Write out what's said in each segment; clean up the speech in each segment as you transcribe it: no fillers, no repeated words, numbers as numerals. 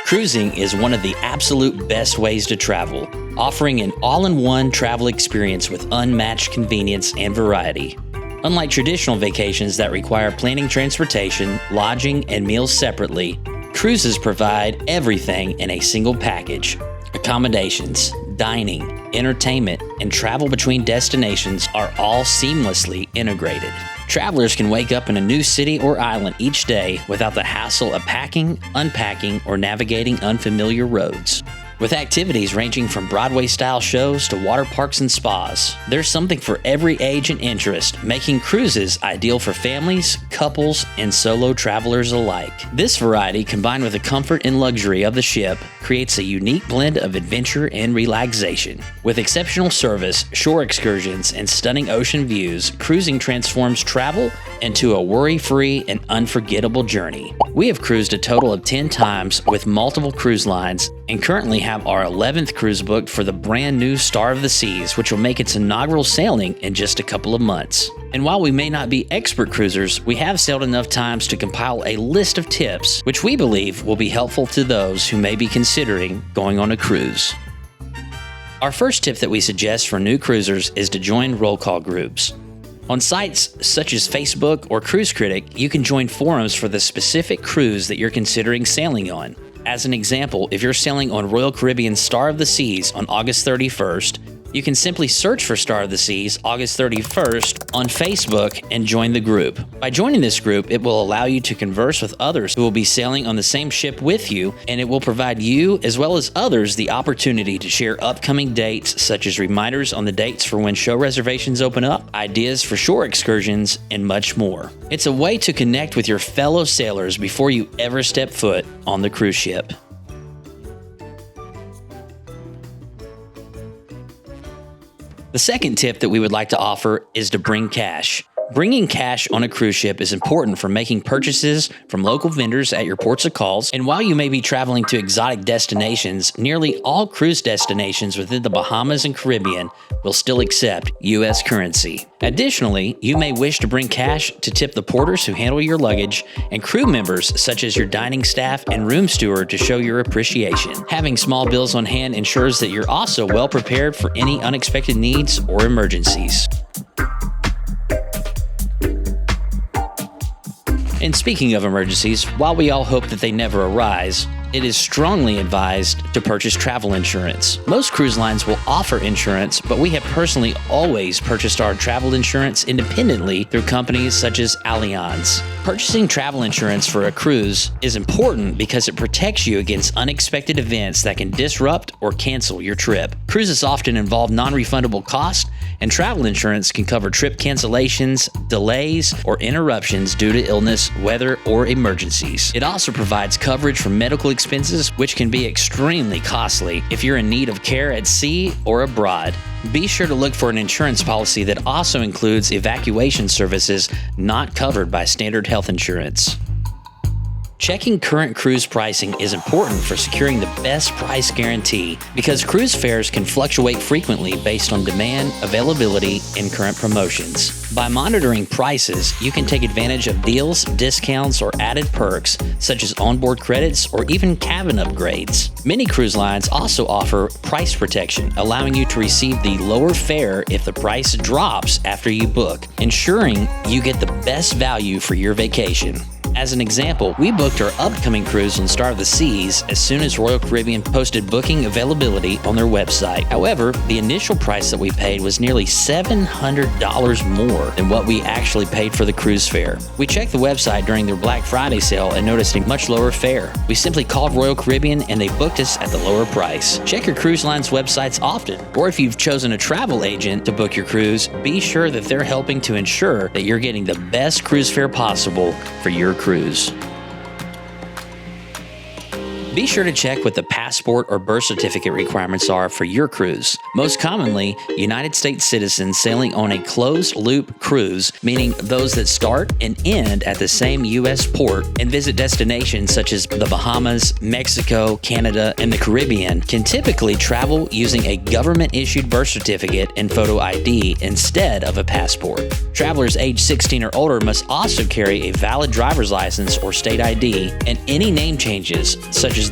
Cruising is one of the absolute best ways to travel, offering an all-in-one travel experience with unmatched convenience and variety. Unlike traditional vacations that require planning transportation, lodging, and meals separately, cruises provide everything in a single package. Accommodations, dining, entertainment, and travel between destinations are all seamlessly integrated. Travelers can wake up in a new city or island each day without the hassle of packing, unpacking, or navigating unfamiliar roads. With activities ranging from Broadway-style shows to water parks and spas, there's something for every age and interest, making cruises ideal for families, couples, and solo travelers alike. This variety, combined with the comfort and luxury of the ship, creates a unique blend of adventure and relaxation. With exceptional service, shore excursions, and stunning ocean views, cruising transforms travel into a worry-free and unforgettable journey. We have cruised a total of 10 times with multiple cruise lines and currently have our 11th cruise booked for the brand new Star of the Seas, which will make its inaugural sailing in just a couple of months. And while we may not be expert cruisers, we have sailed enough times to compile a list of tips which we believe will be helpful to those who may be considering going on a cruise. Our first tip that we suggest for new cruisers is to join roll call groups. On sites such as Facebook or Cruise Critic, you can join forums for the specific cruise that you're considering sailing on. As an example, if you're sailing on Royal Caribbean's Star of the Seas on August 31st, you can simply search for Star of the Seas August 31st on Facebook and join the group. By joining this group, it will allow you to converse with others who will be sailing on the same ship with you, and it will provide you as well as others the opportunity to share upcoming dates, such as reminders on the dates for when show reservations open up, ideas for shore excursions, and much more. It's a way to connect with your fellow sailors before you ever step foot on the cruise ship. The second tip that we would like to offer is to bring cash. Bringing cash on a cruise ship is important for making purchases from local vendors at your ports of calls, and while you may be traveling to exotic destinations, nearly all cruise destinations within the Bahamas and Caribbean will still accept U.S. currency. Additionally, you may wish to bring cash to tip the porters who handle your luggage and crew members such as your dining staff and room steward to show your appreciation. Having small bills on hand ensures that you're also well prepared for any unexpected needs or emergencies. And speaking of emergencies, while we all hope that they never arise, it is strongly advised to purchase travel insurance. Most cruise lines will offer insurance, but we have personally always purchased our travel insurance independently through companies such as Allianz. Purchasing travel insurance for a cruise is important because it protects you against unexpected events that can disrupt or cancel your trip. Cruises often involve non-refundable costs, and travel insurance can cover trip cancellations, delays, or interruptions due to illness, weather, or emergencies. It also provides coverage for medical expenses, which can be extremely costly if you're in need of care at sea or abroad. Be sure to look for an insurance policy that also includes evacuation services not covered by standard health insurance. Checking current cruise pricing is important for securing the best price guarantee because cruise fares can fluctuate frequently based on demand, availability, and current promotions. By monitoring prices, you can take advantage of deals, discounts, or added perks such as onboard credits or even cabin upgrades. Many cruise lines also offer price protection, allowing you to receive the lower fare if the price drops after you book, ensuring you get the best value for your vacation. As an example, we booked our upcoming cruise on Star of the Seas as soon as Royal Caribbean posted booking availability on their website. However, the initial price that we paid was nearly $700 more than what we actually paid for the cruise fare. We checked the website during their Black Friday sale and noticed a much lower fare. We simply called Royal Caribbean and they booked us at the lower price. Check your cruise line's websites often, or if you've chosen a travel agent to book your cruise, be sure that they're helping to ensure that you're getting the best cruise fare possible for your cruise. Be sure to check what the passport or birth certificate requirements are for your cruise. Most commonly, United States citizens sailing on a closed-loop cruise, meaning those that start and end at the same U.S. port and visit destinations such as the Bahamas, Mexico, Canada, and the Caribbean, can typically travel using a government-issued birth certificate and photo ID instead of a passport. Travelers age 16 or older must also carry a valid driver's license or state ID, and any name changes, such as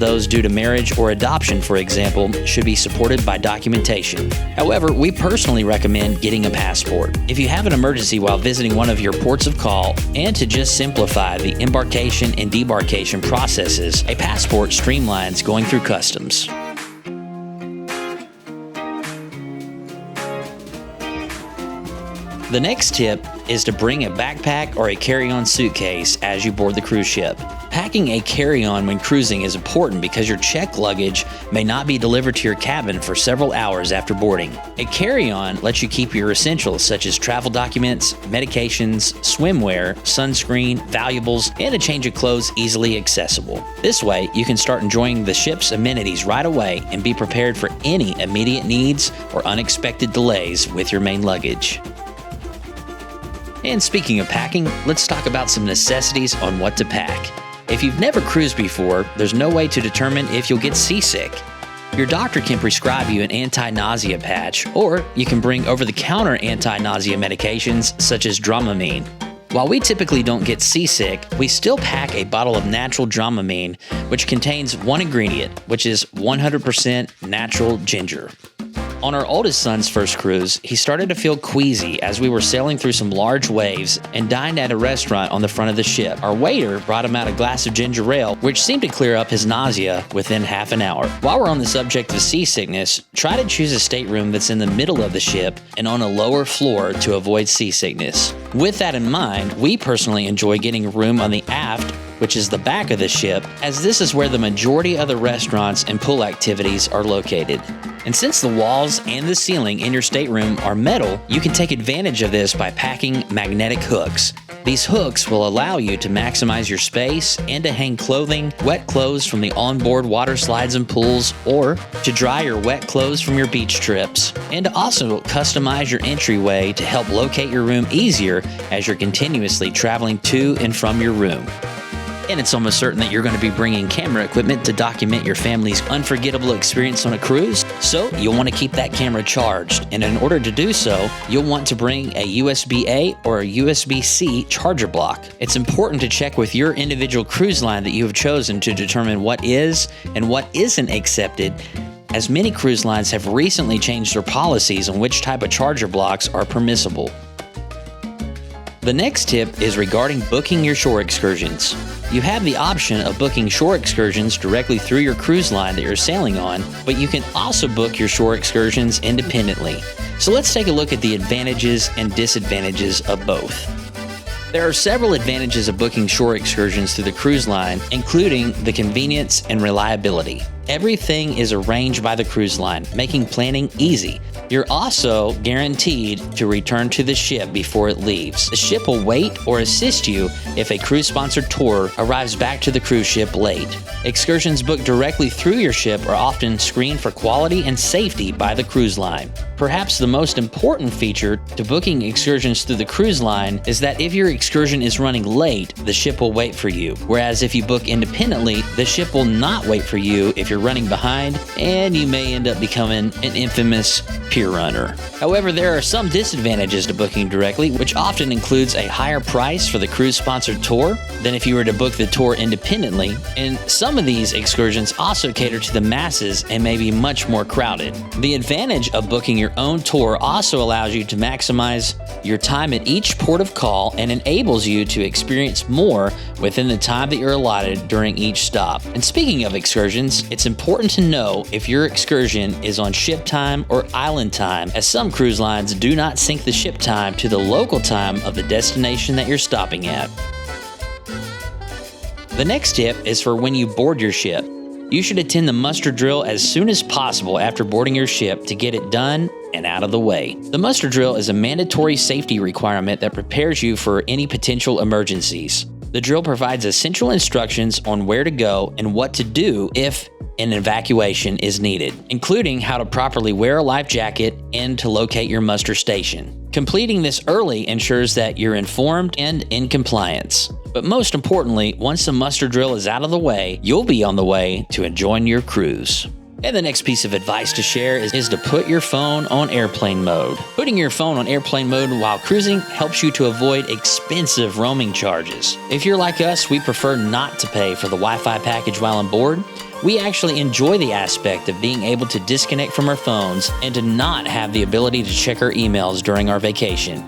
And the next piece of advice to share is to put your phone on airplane mode. Putting your phone on airplane mode while cruising helps you to avoid expensive roaming charges. If you're like us, we prefer not to pay for the Wi-Fi package while on board. We actually enjoy the aspect of being able to disconnect from our phones and to not have the ability to check our emails during our vacation.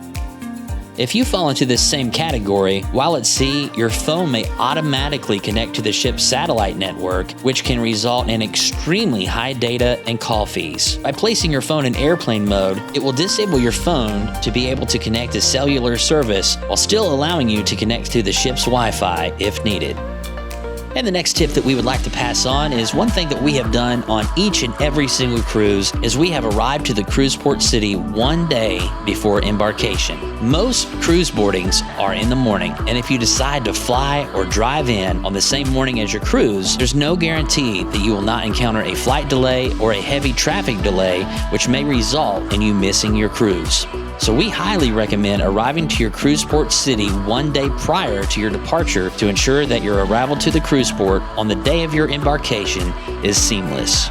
If you fall into this same category, while at sea, your phone may automatically connect to the ship's satellite network, which can result in extremely high data and call fees. By placing your phone in airplane mode, it will disable your phone to be able to connect to cellular service while still allowing you to connect to the ship's Wi-Fi if needed. And the next tip that we would like to pass on is one thing that we have done on each and every single cruise is we have arrived to the cruise port city one day before embarkation. Most cruise boardings are in the morning, and if you decide to fly or drive in on the same morning as your cruise, there's no guarantee that you will not encounter a flight delay or a heavy traffic delay, which may result in you missing your cruise. So we highly recommend arriving to your cruise port city one day prior to your departure to ensure that your arrival to the cruise port on the day of your embarkation is seamless.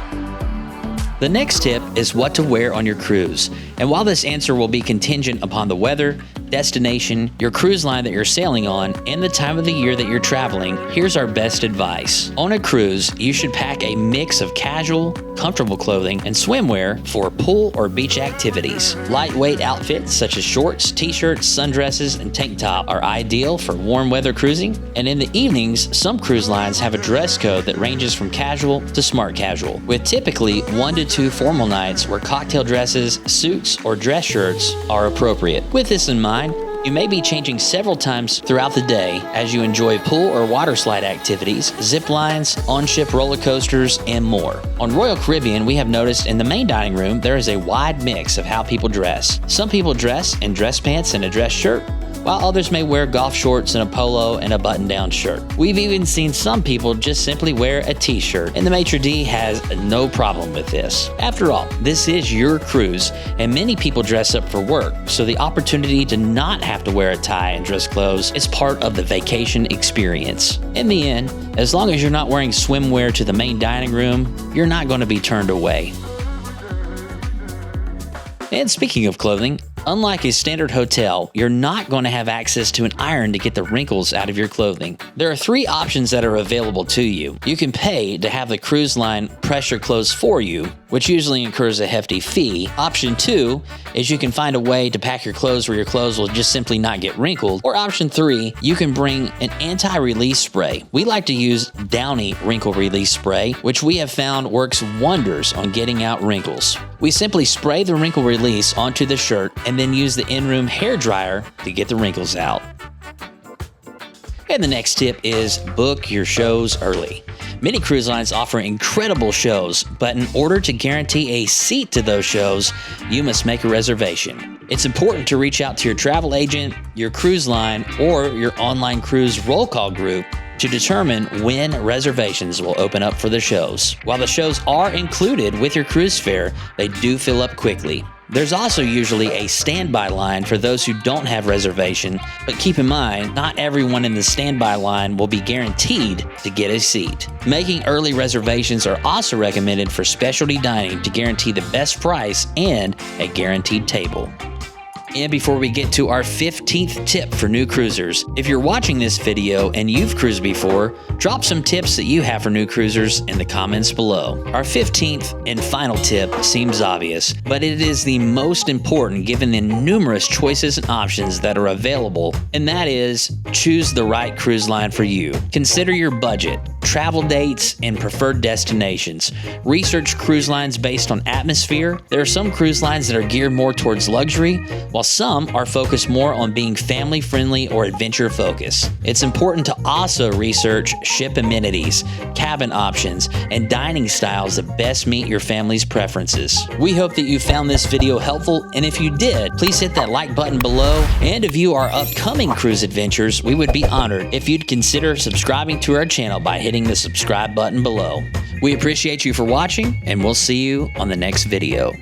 The next tip is what to wear on your cruise. And while this answer will be contingent upon the weather, destination, your cruise line that you're sailing on, and the time of the year that you're traveling, here's our best advice. On a cruise, you should pack a mix of casual, comfortable clothing and swimwear for pool or beach activities. Lightweight outfits such as shorts, t-shirts, sundresses, and tank top are ideal for warm weather cruising. And in the evenings, some cruise lines have a dress code that ranges from casual to smart casual, with typically 1 to 2 formal nights where cocktail dresses, suits, or dress shirts are appropriate. With this in mind, you may be changing several times throughout the day as you enjoy pool or water slide activities, zip lines, on-ship roller coasters, and more. On Royal Caribbean, we have noticed in the main dining room there is a wide mix of how people dress. Some people dress in dress pants and a dress shirt, while others may wear golf shorts and a polo and a button-down shirt. We've even seen some people just simply wear a t-shirt, and the maitre d' has no problem with this. After all, this is your cruise, and many people dress up for work, so the opportunity to not have to wear a tie and dress clothes is part of the vacation experience. In the end, as long as you're not wearing swimwear to the main dining room, you're not going to be turned away. And speaking of clothing, unlike a standard hotel, you're not going to have access to an iron to get the wrinkles out of your clothing. There are 3 options that are available to you. You can pay to have the cruise line press your clothes for you, which usually incurs a hefty fee. Option 2 is you can find a way to pack your clothes where your clothes will just simply not get wrinkled. Or option 3, you can bring an anti-release spray. We like to use Downy wrinkle release spray, which we have found works wonders on getting out wrinkles. We simply spray the wrinkle release onto the shirt and then use the in-room hair dryer to get the wrinkles out. And the next tip is book your shows early. Many cruise lines offer incredible shows, but in order to guarantee a seat to those shows, you must make a reservation. It's important to reach out to your travel agent, your cruise line, or your online cruise roll call group to determine when reservations will open up for the shows. While the shows are included with your cruise fare, they do fill up quickly. There's also usually a standby line for those who don't have reservation, but keep in mind, not everyone in the standby line will be guaranteed to get a seat. Making early reservations are also recommended for specialty dining to guarantee the best price and a guaranteed table. And before we get to our 15th tip for new cruisers, if you're watching this video and you've cruised before, drop some tips that you have for new cruisers in the comments below. Our 15th and final tip seems obvious, but it is the most important given the numerous choices and options that are available, and that is choose the right cruise line for you. Consider your budget, travel dates, and preferred destinations. Research cruise lines based on atmosphere. There are some cruise lines that are geared more towards luxury, while some are focused more on being family-friendly or adventure-focused. It's important to also research ship amenities, cabin options, and dining styles that best meet your family's preferences. We hope that you found this video helpful, and if you did, please hit that like button below, and to view our upcoming cruise adventures, we would be honored if you'd consider subscribing to our channel by hitting the subscribe button below. We appreciate you for watching, and we'll see you on the next video.